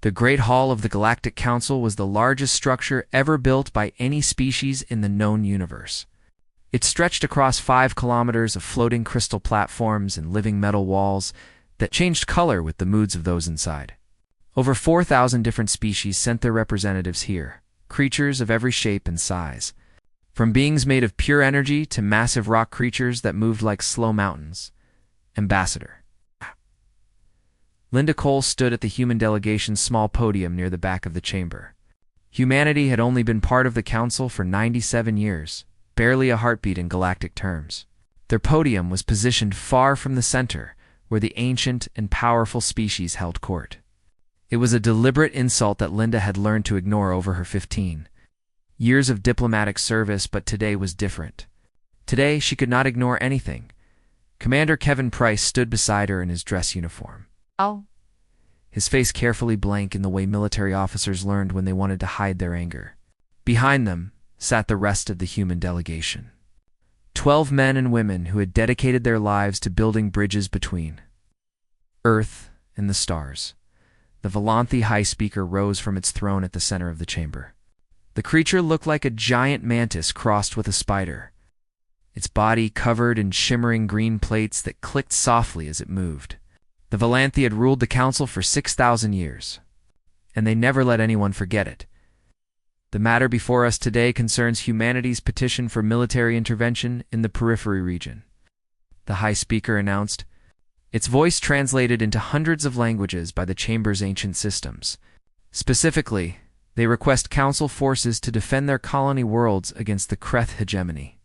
The Great Hall of the Galactic Council was the largest structure ever built by any species in the known universe. It stretched across 5 kilometers of floating crystal platforms and living metal walls that changed color with the moods of those inside. Over 4,000 different species sent their representatives here, creatures of every shape and size, from beings made of pure energy to massive rock creatures that moved like slow mountains. Ambassador. Linda Cole stood at the human delegation's small podium near the back of the chamber. Humanity had only been part of the council for 97 years, barely a heartbeat in galactic terms. Their podium was positioned far from the center, where the ancient and powerful species held court. It was a deliberate insult that Linda had learned to ignore over her 15 years of diplomatic service, but today was different. Today, she could not ignore anything. Commander Kevin Price stood beside her in his dress uniform. Oh. His face carefully blank in the way military officers learned when they wanted to hide their anger. Behind them sat the rest of the human delegation. 12 men and women who had dedicated their lives to building bridges between Earth and the stars. The Volanthi High Speaker rose from its throne at the center of the chamber. The creature looked like a giant mantis crossed with a spider, its body covered in shimmering green plates that clicked softly as it moved. The Volanthi had ruled the council for 6,000 years, and they never let anyone forget it. The matter before us today concerns humanity's petition for military intervention in the periphery region, the High Speaker announced, its voice translated into hundreds of languages by the Chamber's ancient systems. Specifically, they request Council forces to defend their colony worlds against the Kreth hegemony.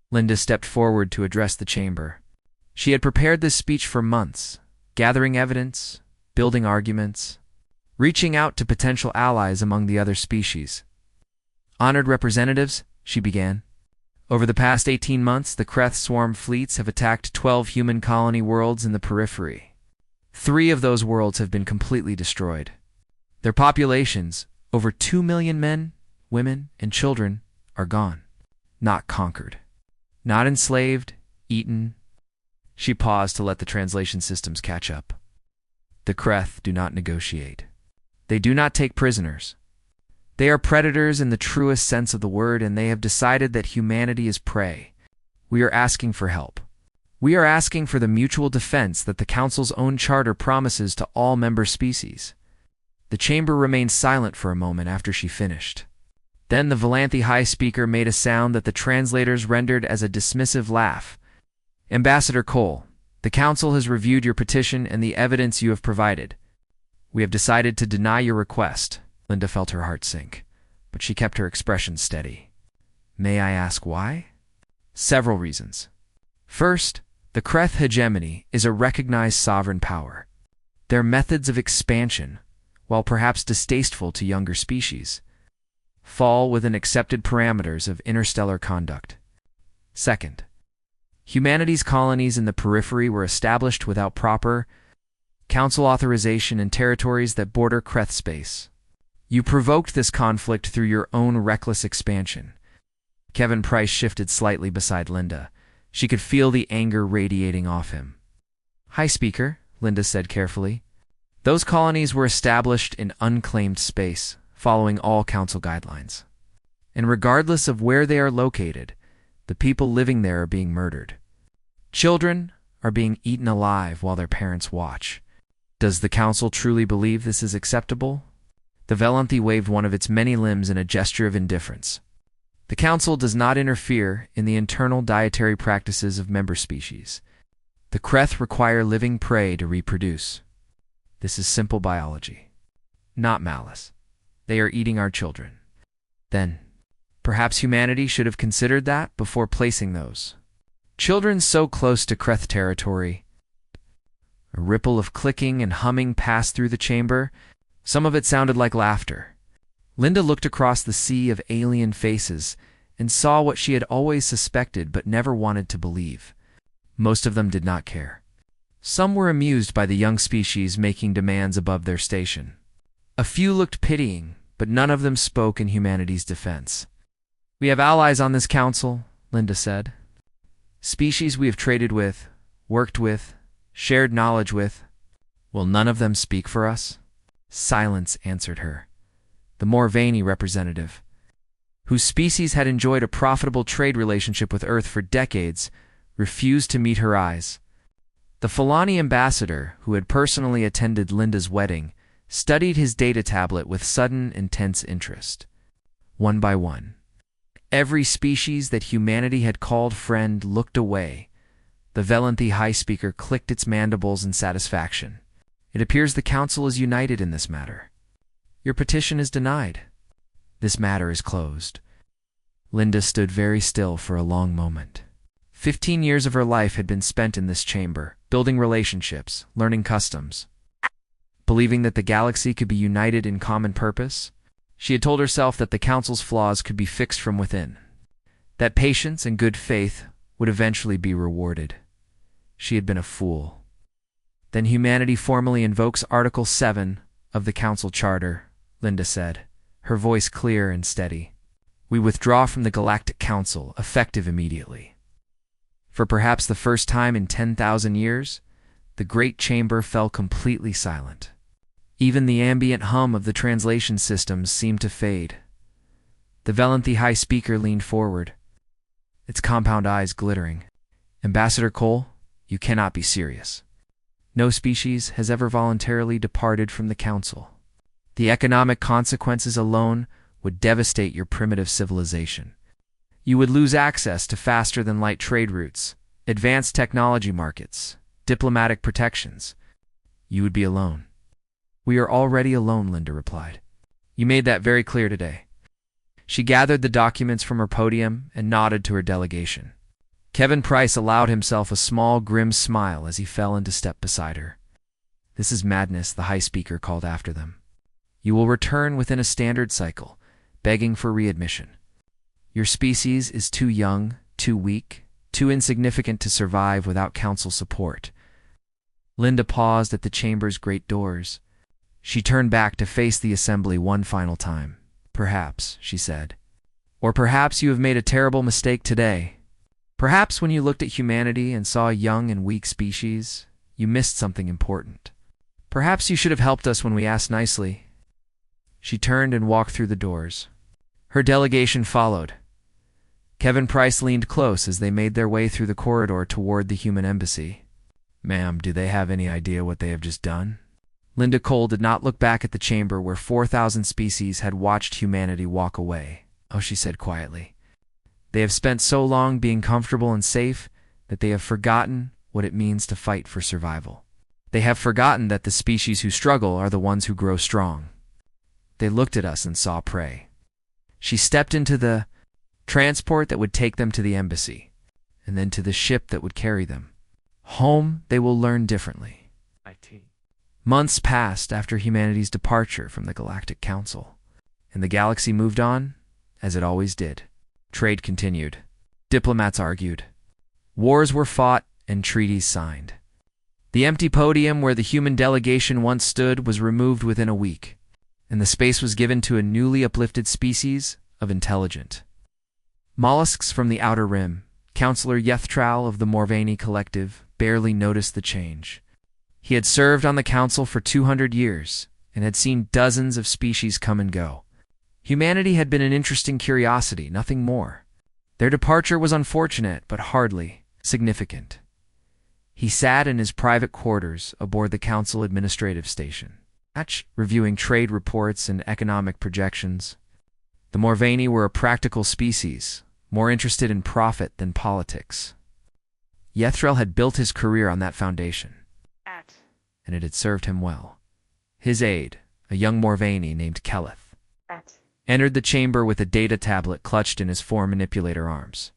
Linda stepped forward to address the Chamber. She had prepared this speech for months, gathering evidence, building arguments, reaching out to potential allies among the other species. Honored representatives, she began. Over the past 18 months, the Kreth swarm fleets have attacked 12 human colony worlds in the periphery. 3 of those worlds have been completely destroyed. Their populations, over 2 million men, women, and children, are gone. Not conquered. Not enslaved, eaten. She paused to let the translation systems catch up. The Kreth do not negotiate. They do not take prisoners. They are predators in the truest sense of the word, and they have decided that humanity is prey. We are asking for help. We are asking for the mutual defense that the Council's own charter promises to all member species. The Chamber remained silent for a moment after she finished. Then the Volanthi High Speaker made a sound that the translators rendered as a dismissive laugh. Ambassador Cole, the Council has reviewed your petition and the evidence you have provided. We have decided to deny your request. Linda felt her heart sink, but she kept her expression steady. May I ask why? Several reasons. First, the Kreth hegemony is a recognized sovereign power. Their methods of expansion, while perhaps distasteful to younger species, fall within accepted parameters of interstellar conduct. Second, humanity's colonies in the periphery were established without proper Council authorization in territories that border Kreth space. You provoked this conflict through your own reckless expansion. Kevin Price shifted slightly beside Linda. She could feel the anger radiating off him. High Speaker, Linda said carefully. Those colonies were established in unclaimed space, following all Council guidelines. And regardless of where they are located, the people living there are being murdered. Children are being eaten alive while their parents watch. Does the Council truly believe this is acceptable? The Volanthi waved one of its many limbs in a gesture of indifference. The Council does not interfere in the internal dietary practices of member species. The Kreth require living prey to reproduce. This is simple biology, not malice. They are eating our children. Then, perhaps humanity should have considered that before placing those children so close to Kreth territory. A ripple of clicking and humming passed through the chamber. Some of it sounded like laughter. Linda looked across the sea of alien faces and saw what she had always suspected but never wanted to believe. Most of them did not care. Some were amused by the young species making demands above their station. A few looked pitying, but none of them spoke in humanity's defense. We have allies on this council, Linda said. Species we have traded with, worked with, shared knowledge with. Will none of them speak for us? Silence answered her. The Morvani representative, whose species had enjoyed a profitable trade relationship with Earth for decades, refused to meet her eyes. The Fulani ambassador, who had personally attended Linda's wedding, studied his data tablet with sudden, intense interest. One by one, every species that humanity had called friend looked away. The Velanthi High Speaker clicked its mandibles in satisfaction. It appears the Council is united in this matter. Your petition is denied. This matter is closed. Linda stood very still for a long moment. 15 years of her life had been spent in this chamber, building relationships, learning customs. Believing that the galaxy could be united in common purpose, she had told herself that the Council's flaws could be fixed from within, that patience and good faith would eventually be rewarded. She had been a fool. Then humanity formally invokes Article 7 of the Council Charter, Linda said, her voice clear and steady. We withdraw from the Galactic Council, effective immediately. For perhaps the first time in 10,000 years, the great chamber fell completely silent. Even the ambient hum of the translation systems seemed to fade. The Velanthi High Speaker leaned forward, its compound eyes glittering. Ambassador Cole, you cannot be serious. No species has ever voluntarily departed from the Council. The economic consequences alone would devastate your primitive civilization. You would lose access to faster-than-light trade routes, advanced technology markets, diplomatic protections. You would be alone. We are already alone, Linda replied. You made that very clear today. She gathered the documents from her podium and nodded to her delegation. Kevin Price allowed himself a small, grim smile as he fell into step beside her. This is madness, the High Speaker called after them. You will return within a standard cycle, begging for readmission. Your species is too young, too weak, too insignificant to survive without Council support. Linda paused at the chamber's great doors. She turned back to face the assembly one final time. Perhaps, she said. Or perhaps you have made a terrible mistake today. Perhaps when you looked at humanity and saw a young and weak species, you missed something important. Perhaps you should have helped us when we asked nicely. She turned and walked through the doors. Her delegation followed. Kevin Price leaned close as they made their way through the corridor toward the human embassy. Ma'am, do they have any idea what they have just done? Linda Cole did not look back at the chamber where 4,000 species had watched humanity walk away. Oh, she said quietly. They have spent so long being comfortable and safe that they have forgotten what it means to fight for survival. They have forgotten that the species who struggle are the ones who grow strong. They looked at us and saw prey. She stepped into the transport that would take them to the embassy, and then to the ship that would carry them. Home, they will learn differently. Months passed after humanity's departure from the Galactic Council, and the galaxy moved on, as it always did. Trade continued. Diplomats argued. Wars were fought and treaties signed. The empty podium where the human delegation once stood was removed within a week, and the space was given to a newly uplifted species of intelligent mollusks from the Outer Rim. Counselor Yethtrau of the Morvani Collective barely noticed the change. He had served on the council for 200 years and had seen dozens of species come and go. Humanity had been an interesting curiosity, nothing more. Their departure was unfortunate, but hardly significant. He sat in his private quarters aboard the council administrative station, reviewing trade reports and economic projections. The Morvani were a practical species, more interested in profit than politics. Yethrel had built his career on that foundation, and it had served him well. His aide, a young Morvani named Keleth, entered the chamber with a data tablet clutched in his form manipulator arms.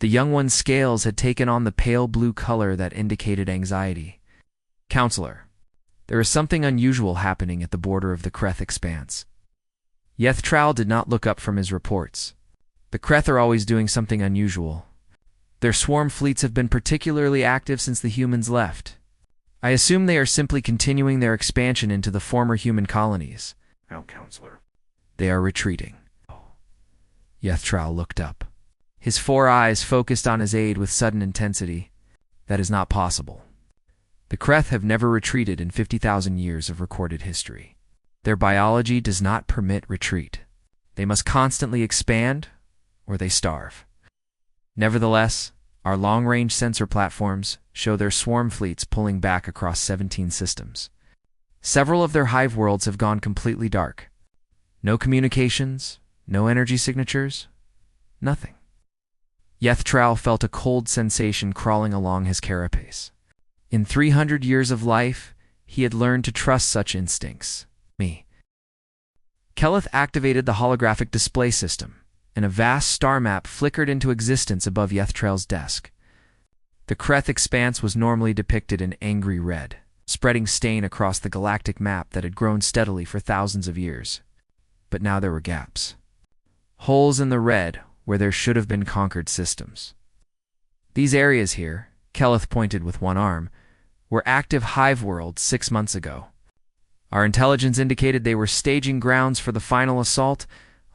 The young one's scales had taken on the pale blue color that indicated anxiety. Counselor, there is something unusual happening at the border of the Kreth expanse. Yethtrau did not look up from his reports. The Kreth are always doing something unusual. Their swarm fleets have been particularly active since the humans left. I assume they are simply continuing their expansion into the former human colonies. No, Counselor. They are retreating. Yethtrau looked up. His 4 eyes focused on his aide with sudden intensity. That is not possible. The Kreth have never retreated in 50,000 years of recorded history. Their biology does not permit retreat. They must constantly expand, or they starve. Nevertheless, our long-range sensor platforms show their swarm fleets pulling back across 17 systems. Several of their hive worlds have gone completely dark. No communications, no energy signatures, nothing. Yethral felt a cold sensation crawling along his carapace. In 300 years of life, he had learned to trust such instincts. Keleth activated the holographic display system, and a vast star map flickered into existence above Yethral's desk. The Kreth expanse was normally depicted in angry red, spreading stain across the galactic map that had grown steadily for thousands of years. But now there were gaps. Holes in the red where there should have been conquered systems. These areas here, Keleth pointed with one arm, were active hive worlds 6 months ago. Our intelligence indicated they were staging grounds for the final assault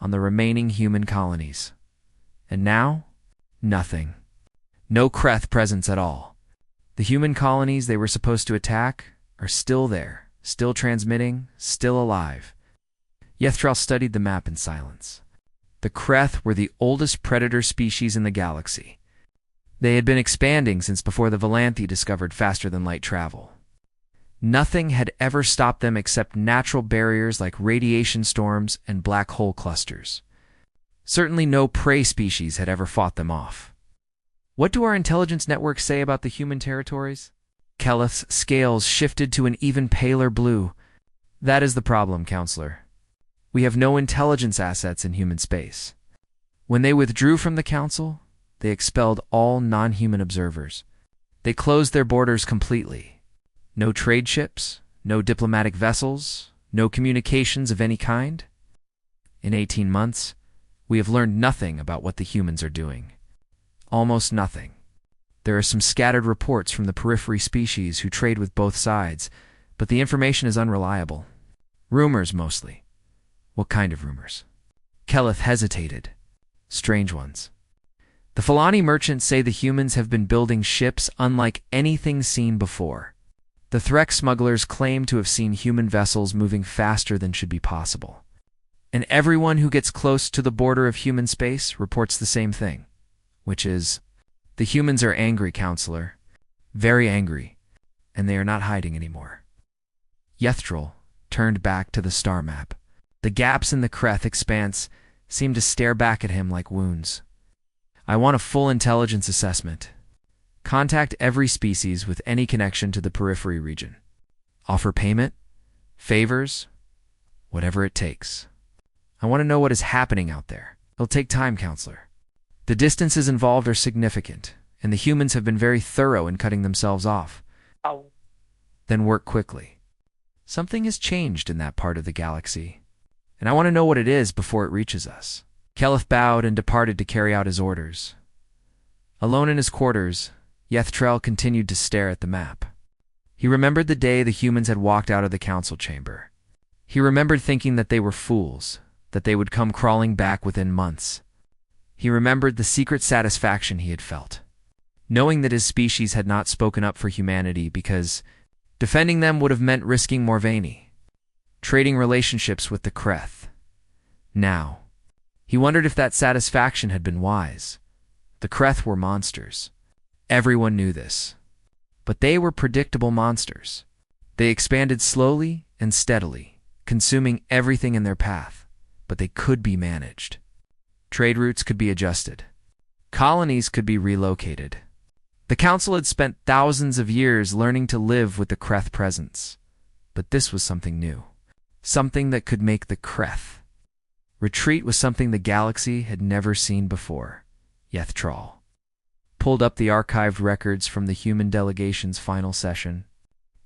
on the remaining human colonies. And now, nothing. No Kreth presence at all. The human colonies they were supposed to attack are still there, still transmitting, still alive. Yethral studied the map in silence. The Kreth were the oldest predator species in the galaxy. They had been expanding since before the Valanthi discovered faster-than-light travel. Nothing had ever stopped them except natural barriers like radiation storms and black hole clusters. Certainly no prey species had ever fought them off. What do our intelligence networks say about the human territories? Keleth's scales shifted to an even paler blue. That is the problem, Counselor. We have no intelligence assets in human space. When they withdrew from the Council, they expelled all non-human observers. They closed their borders completely. No trade ships, no diplomatic vessels, no communications of any kind. In 18 months, we have learned nothing about what the humans are doing. Almost nothing. There are some scattered reports from the periphery species who trade with both sides, but the information is unreliable. Rumors, mostly. What kind of rumors? Keleth hesitated. Strange ones. The Fulani merchants say the humans have been building ships unlike anything seen before. The Threk smugglers claim to have seen human vessels moving faster than should be possible. And everyone who gets close to the border of human space reports the same thing, which is, the humans are angry, Counselor. Very angry, and they are not hiding anymore. Yethral turned back to the star map. The gaps in the Kreth expanse seemed to stare back at him like wounds. I want a full intelligence assessment. Contact every species with any connection to the periphery region. Offer payment, favors, whatever it takes. I want to know what is happening out there. It'll take time, Counselor. The distances involved are significant, and the humans have been very thorough in cutting themselves off. Then work quickly. Something has changed in that part of the galaxy, and I want to know what it is before it reaches us. Keleth bowed and departed to carry out his orders. Alone in his quarters, Yethral continued to stare at the map. He remembered the day the humans had walked out of the council chamber. He remembered thinking that they were fools, that they would come crawling back within months. He remembered the secret satisfaction he had felt, knowing that his species had not spoken up for humanity because defending them would have meant risking Morvani, trading relationships with the Kreth. Now, he wondered if that satisfaction had been wise. The Kreth were monsters. Everyone knew this. But they were predictable monsters. They expanded slowly and steadily, consuming everything in their path, but they could be managed. Trade routes could be adjusted. Colonies could be relocated. The Council had spent thousands of years learning to live with the Kreth presence, but this was something new. Something that could make the Kreth. Retreat was something the galaxy had never seen before. Yethral pulled up the archived records from the human delegation's final session.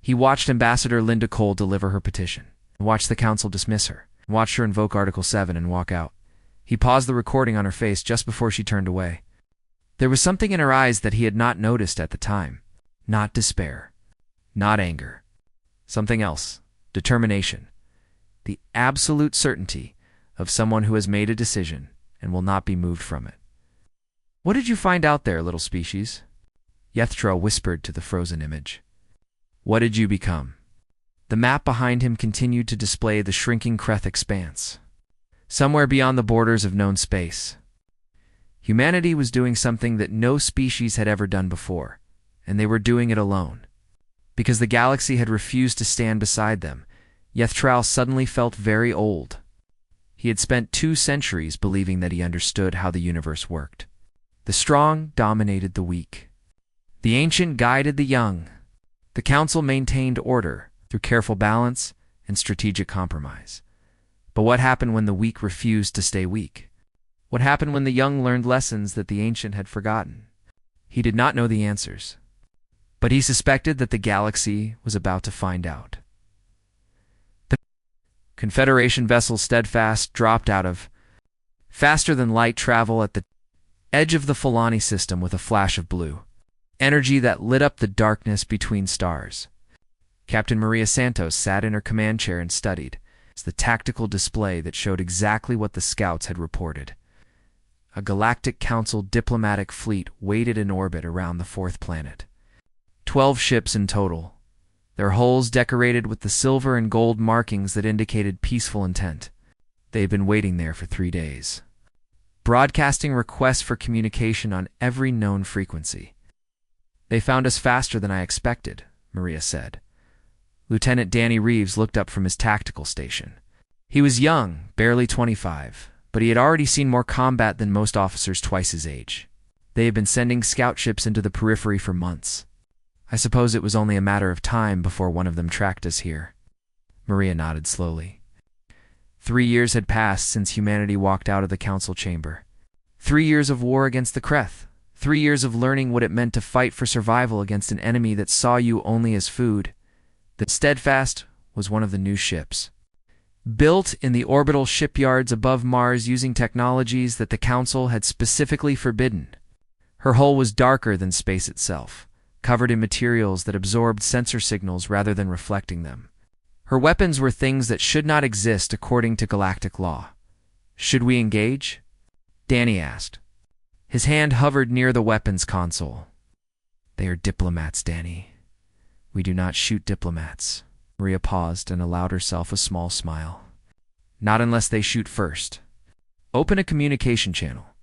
He watched Ambassador Linda Cole deliver her petition, watched the Council dismiss her, watched her invoke Article 7 and walk out. He paused the recording on her face just before she turned away. There was something in her eyes that he had not noticed at the time. Not despair. Not anger. Something else. Determination. The absolute certainty of someone who has made a decision and will not be moved from it. What did you find out there, little species? Yethral whispered to the frozen image. What did you become? The map behind him continued to display the shrinking Kreth expanse. Somewhere beyond the borders of known space, humanity was doing something that no species had ever done before, and they were doing it alone. Because the galaxy had refused to stand beside them, Yethral suddenly felt very old. He had spent 2 centuries believing that he understood how the universe worked. The strong dominated the weak. The ancient guided the young. The council maintained order through careful balance and strategic compromise. But what happened when the weak refused to stay weak? What happened when the young learned lessons that the ancient had forgotten? He did not know the answers, but he suspected that the galaxy was about to find out. The Confederation vessel Steadfast dropped out of faster-than-light travel at the edge of the Fulani system with a flash of blue energy that lit up the darkness between stars. Captain Maria Santos sat in her command chair and studied the tactical display that showed exactly what the scouts had reported. A Galactic Council diplomatic fleet waited in orbit around the 4th planet. 12 ships in total, their hulls decorated with the silver and gold markings that indicated peaceful intent. They had been waiting there for 3 days, broadcasting requests for communication on every known frequency. "They found us faster than I expected," Maria said. Lieutenant Danny Reeves looked up from his tactical station. He was young, barely 25, but he had already seen more combat than most officers twice his age. They had been sending scout ships into the periphery for months. "I suppose it was only a matter of time before one of them tracked us here." Maria nodded slowly. 3 years had passed since humanity walked out of the council chamber. 3 years of war against the Kreth. 3 years of learning what it meant to fight for survival against an enemy that saw you only as food. The Steadfast was one of the new ships, built in the orbital shipyards above Mars using technologies that the Council had specifically forbidden. Her hull was darker than space itself, covered in materials that absorbed sensor signals rather than reflecting them. Her weapons were things that should not exist according to galactic law. "Should we engage?" Danny asked. His hand hovered near the weapons console. "They are diplomats, Danny. We do not shoot diplomats." Maria paused and allowed herself a small smile. "Not unless they shoot first. Open a communication channel."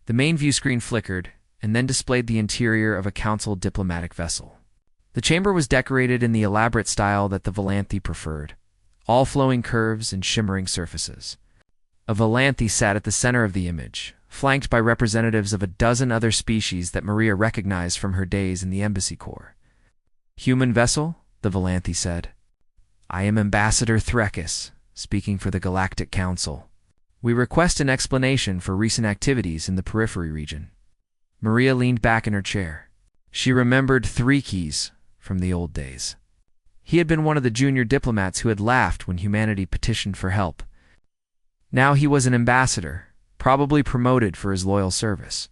The main view screen flickered and then displayed the interior of a council diplomatic vessel. The chamber was decorated in the elaborate style that the Valanthi preferred, all flowing curves and shimmering surfaces. A Valanthi sat at the center of the image, flanked by representatives of a dozen other species that Maria recognized from her days in the Embassy Corps. "Human vessel," the Valanthi said. "I am Ambassador Threkis, speaking for the Galactic Council. We request an explanation for recent activities in the periphery region." Maria leaned back in her chair. She remembered Threkis from the old days. He had been one of the junior diplomats who had laughed when humanity petitioned for help. Now he was an ambassador, probably promoted for his loyal service.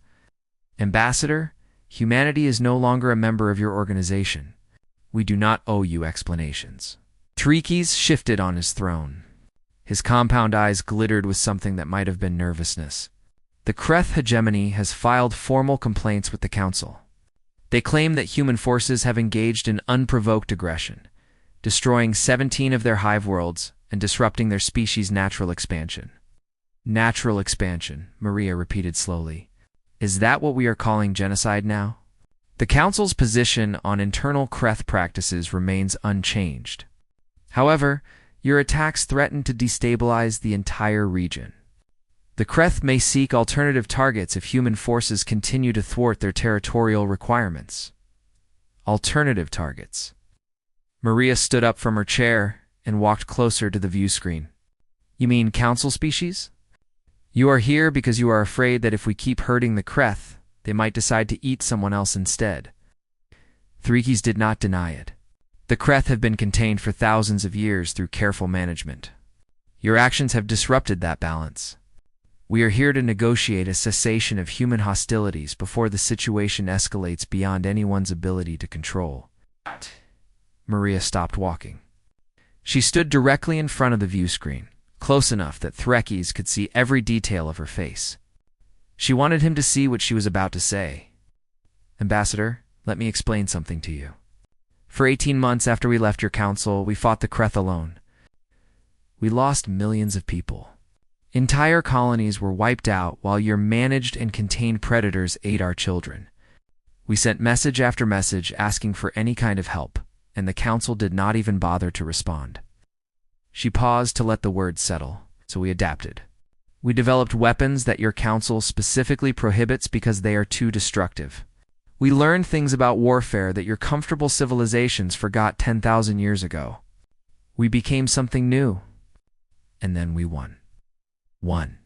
"Ambassador, humanity is no longer a member of your organization. We do not owe you explanations." Threkis shifted on his throne. His compound eyes glittered with something that might have been nervousness. "The Kreth hegemony has filed formal complaints with the Council. They claim that human forces have engaged in unprovoked aggression, destroying 17 of their hive worlds and disrupting their species' natural expansion." "Natural expansion," Maria repeated slowly. "Is that what we are calling genocide now?" The Council's position on internal Kreth practices remains unchanged. However, your attacks threaten to destabilize the entire region. The Kreth may seek alternative targets if human forces continue to thwart their territorial requirements. Alternative targets. Maria stood up from her chair and walked closer to the view screen. "You mean Council species? You are here because you are afraid that if we keep hurting the Kreth, they might decide to eat someone else instead." Threkis did not deny it. "The Kreth have been contained for thousands of years through careful management. Your actions have disrupted that balance. We are here to negotiate a cessation of human hostilities before the situation escalates beyond anyone's ability to control." Maria stopped walking. She stood directly in front of the view screen, close enough that Threkis could see every detail of her face. She wanted him to see what she was about to say. "Ambassador, let me explain something to you. For 18 months after we left your council, we fought the Kreth alone. We lost millions of people. Entire colonies were wiped out while your managed and contained predators ate our children. We sent message after message asking for any kind of help, and the council did not even bother to respond. She paused to let the words settle, so we adapted. We developed weapons that your council specifically prohibits because they are too destructive. We learned things about warfare that your comfortable civilizations forgot 10,000 years ago. We became something new. And then we won. Won.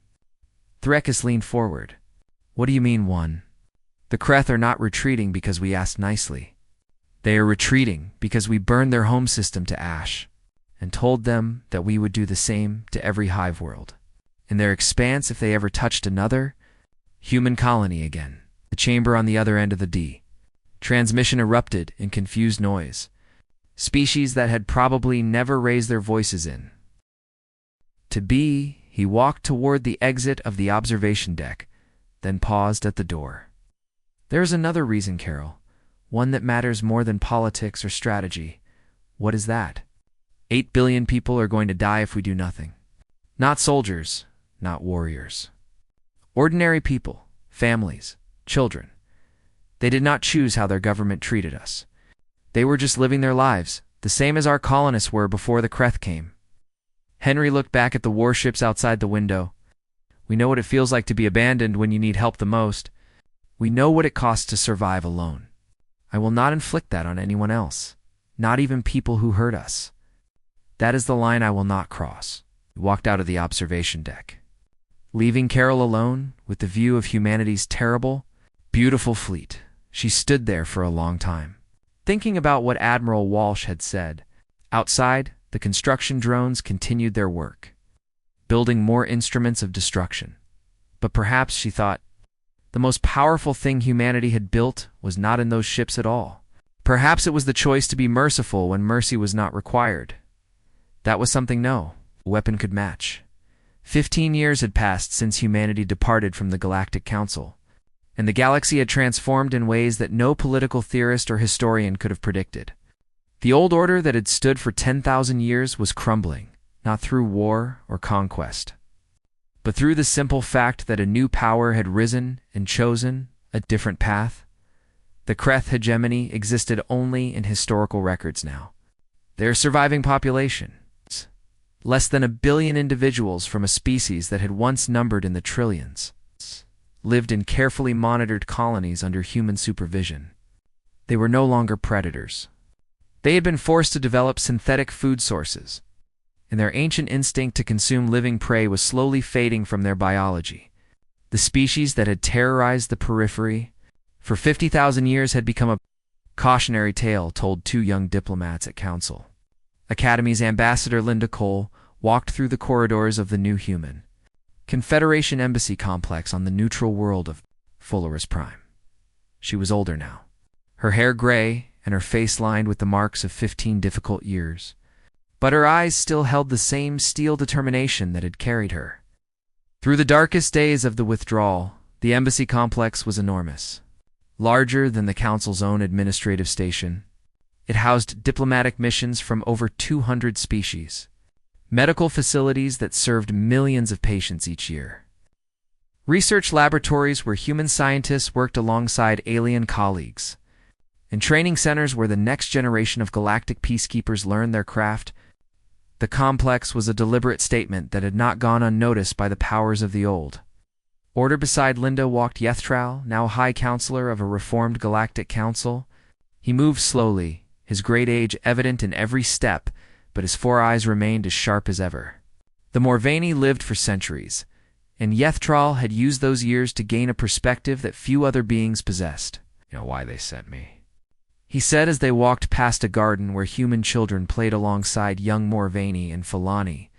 Threkis leaned forward. What do you mean won? The Kreth are not retreating because we asked nicely. They are retreating because we burned their home system to ash and told them that we would do the same to every hive world. In their expanse, if they ever touched another human colony again. The chamber on the other end of the D. Transmission erupted in confused noise. Species that had probably never raised their voices in. To B, he walked toward the exit of the observation deck, then paused at the door. There is another reason, Carol. One that matters more than politics or strategy. What is that? 8 billion people are going to die if we do nothing. Not soldiers, not warriors. Ordinary people, families, children. They did not choose how their government treated us. They were just living their lives, the same as our colonists were before the Kreth came. Henry looked back at the warships outside the window. We know what it feels like to be abandoned when you need help the most. We know what it costs to survive alone. I will not inflict that on anyone else, not even people who hurt us. That is the line I will not cross. We walked out of the observation deck, leaving Carol alone with the view of humanity's terrible, beautiful fleet. She stood there for a long time, thinking about what Admiral Walsh had said. Outside, the construction drones continued their work, building more instruments of destruction. But perhaps, she thought, the most powerful thing humanity had built was not in those ships at all. Perhaps it was the choice to be merciful when mercy was not required. That was something no weapon could match. 15 years had passed since humanity departed from the Galactic Council, and the galaxy had transformed in ways that no political theorist or historian could have predicted. The old order that had stood for 10,000 years was crumbling, not through war or conquest, but through the simple fact that a new power had risen and chosen a different path. The Kreth hegemony existed only in historical records now. Their surviving population, less than 1 billion individuals from a species that had once numbered in the trillions, lived in carefully monitored colonies under human supervision. They were no longer predators. They had been forced to develop synthetic food sources, and their ancient instinct to consume living prey was slowly fading from their biology. The species that had terrorized the periphery for 50,000 years had become a cautionary tale told 2 young diplomats at council. Academy's ambassador Linda Cole walked through the corridors of the New Human Confederation embassy complex on the neutral world of Fullerus Prime. She was older now, her hair gray and her face lined with the marks of 15 difficult years, but her eyes still held the same steel determination that had carried her. Through the darkest days of the withdrawal, the embassy complex was enormous, larger than the council's own administrative station. It housed diplomatic missions from over 200 species, medical facilities that served millions of patients each year, research laboratories where human scientists worked alongside alien colleagues, and training centers where the next generation of galactic peacekeepers learned their craft. The complex was a deliberate statement that had not gone unnoticed by the powers of the old order. Beside Linda walked Yethral, now High Counselor of a reformed Galactic Council. He moved slowly, his great age evident in every step, but his 4 eyes remained as sharp as ever. The Morvani lived for centuries, and Yethral had used those years to gain a perspective that few other beings possessed. You know why they sent me, he said as they walked past a garden where human children played alongside young Morvani and Falani.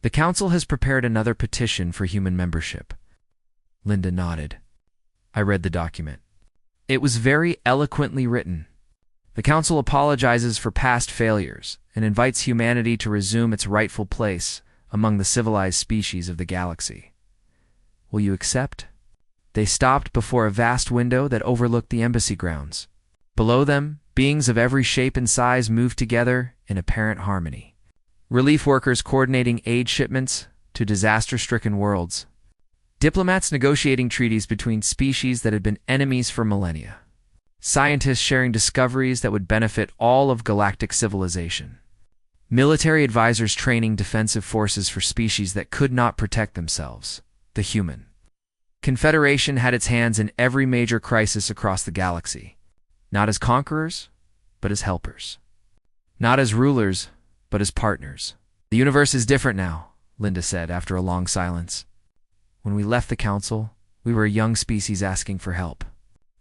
The council has prepared another petition for human membership. Linda nodded. I read the document. It was very eloquently written. The council apologizes for past failures and invites humanity to resume its rightful place among the civilized species of the galaxy. Will you accept? They stopped before a vast window that overlooked the embassy grounds. Below them, Beings of every shape and size moved together in apparent harmony. Relief workers coordinating aid shipments to disaster-stricken worlds. Diplomats negotiating treaties between species that had been enemies for millennia. Scientists sharing discoveries that would benefit all of galactic civilization. Military advisors training defensive forces for species that could not protect themselves, the human. Confederation had its hands in every major crisis across the galaxy, not as conquerors, but as helpers. Not as rulers, but as partners. The universe is different now, Linda said after a long silence. When we left the council, we were a young species asking for help.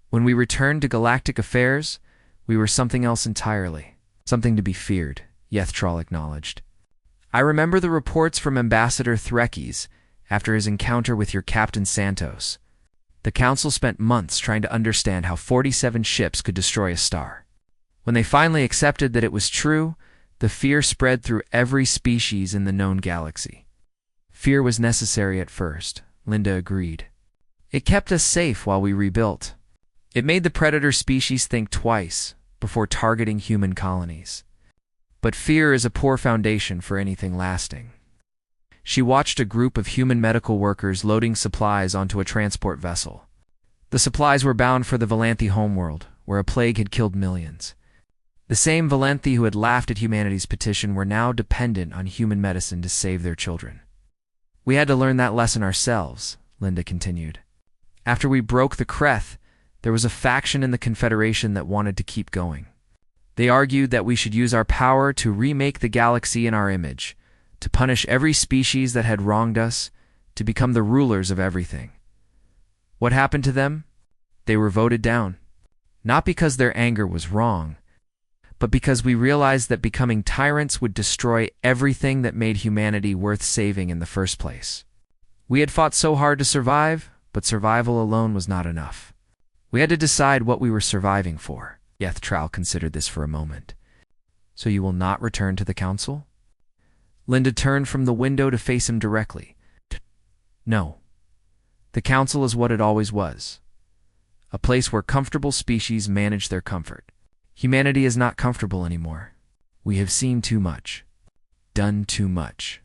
When we returned to galactic affairs, we were something else entirely, something to be feared, Yethral acknowledged. I remember the reports from Ambassador Threkes after his encounter with your Captain Santos. The council spent months trying to understand how 47 ships could destroy a star. When they finally accepted that it was true, the fear spread through every species in the known galaxy. Fear was necessary at first, Linda agreed. It kept us safe while we rebuilt. It made the predator species think twice before targeting human colonies. But fear is a poor foundation for anything lasting. She watched a group of human medical workers loading supplies onto a transport vessel. The supplies were bound for the Valanthi homeworld, where a plague had killed millions. The same Valanthi who had laughed at humanity's petition were now dependent on human medicine to save their children. We had to learn that lesson ourselves, Linda continued. After we broke the Kreth, there was a faction in the Confederation that wanted to keep going. They argued that we should use our power to remake the galaxy in our image, to punish every species that had wronged us, to become the rulers of everything. What happened to them? They were voted down. Not because their anger was wrong, but because we realized that becoming tyrants would destroy everything that made humanity worth saving in the first place. We had fought so hard to survive, but survival alone was not enough. We had to decide what we were surviving for. Yethral considered this for a moment. So you will not return to the council? Linda turned from the window to face him directly. No. The council is what it always was. A place where comfortable species manage their comfort. Humanity is not comfortable anymore. We have seen too much. Done too much.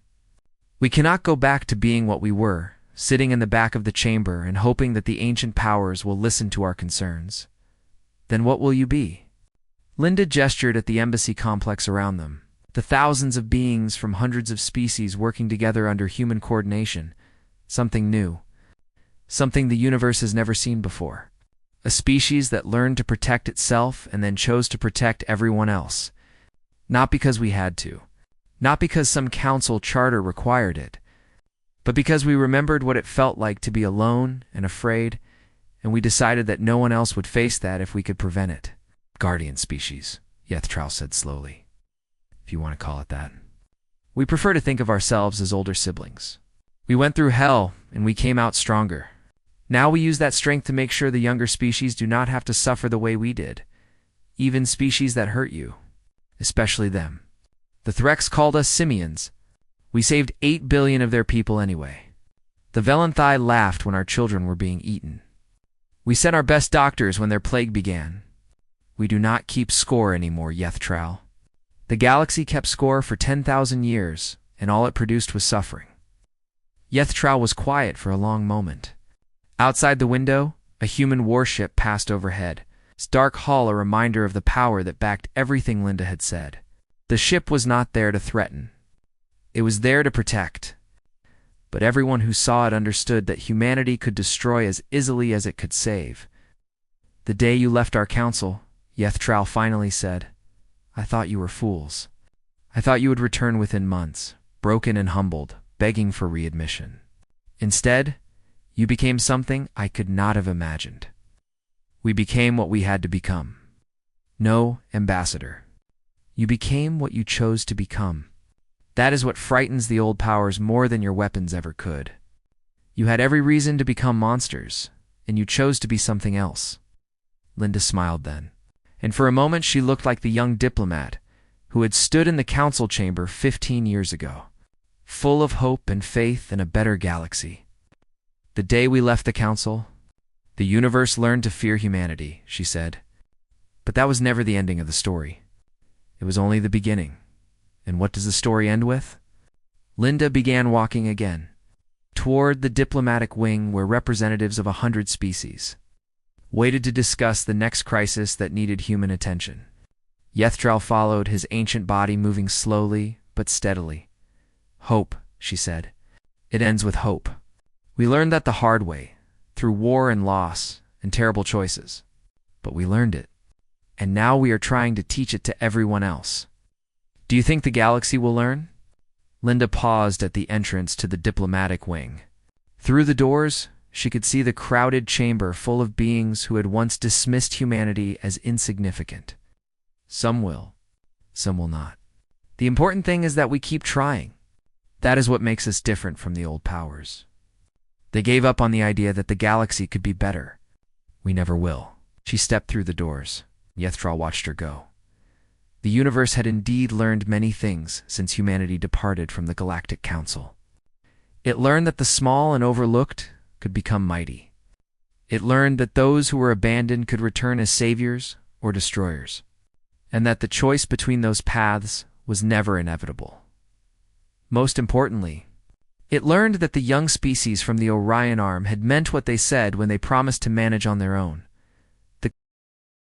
We cannot go back to being what we were, sitting in the back of the chamber and hoping that the ancient powers will listen to our concerns. Then what will you be? Linda gestured at the embassy complex around them. The thousands of beings from hundreds of species working together under human coordination. Something new. Something the universe has never seen before. A species that learned to protect itself and then chose to protect everyone else. Not because we had to. Not because some council charter required it. But because we remembered what it felt like to be alone and afraid, and we decided that no one else would face that if we could prevent it. Guardian species, Yethral said slowly. If you want to call it that. We prefer to think of ourselves as older siblings. We went through hell, and we came out stronger. Now we use that strength to make sure the younger species do not have to suffer the way we did. Even species that hurt you. Especially them. The Threx called us simians. We saved 8 billion of their people anyway. The Valanthi laughed when our children were being eaten. We sent our best doctors when their plague began. We do not keep score anymore, Yethral. The galaxy kept score for 10,000 years, and all it produced was suffering. Yethral was quiet for a long moment. Outside the window, a human warship passed overhead, its dark hull a reminder of the power that backed everything Linda had said. The ship was not there to threaten. It was there to protect. But everyone who saw it understood that humanity could destroy as easily as it could save. The day you left our council, Yethral finally said, I thought you were fools. I thought you would return within months, broken and humbled, begging for readmission. Instead, you became something I could not have imagined. We became what we had to become. No, Ambassador. You became what you chose to become. That is what frightens the old powers more than your weapons ever could. You had every reason to become monsters, and you chose to be something else. Linda smiled then, and for a moment she looked like the young diplomat who had stood in the council chamber 15 years ago, full of hope and faith in a better galaxy. The day we left the council, the universe learned to fear humanity, she said. But that was never the ending of the story. It was only the beginning. And what does the story end with? Linda began walking again, toward the diplomatic wing where representatives of 100 species waited to discuss the next crisis that needed human attention. Yethral followed, his ancient body moving slowly but steadily. Hope, she said. It ends with hope. We learned that the hard way, through war and loss and terrible choices. But we learned it. And now we are trying to teach it to everyone else. Do you think the galaxy will learn? Linda paused at the entrance to the diplomatic wing. Through the doors, she could see the crowded chamber full of beings who had once dismissed humanity as insignificant. Some will, some will not. The important thing is that we keep trying. That is what makes us different from the old powers. They gave up on the idea that the galaxy could be better. We never will. She stepped through the doors. Yethral watched her go. The universe had indeed learned many things since humanity departed from the Galactic Council. It learned that the small and overlooked could become mighty. It learned that those who were abandoned could return as saviors or destroyers, and that the choice between those paths was never inevitable. Most importantly, it learned that the young species from the Orion Arm had meant what they said when they promised to manage on their own.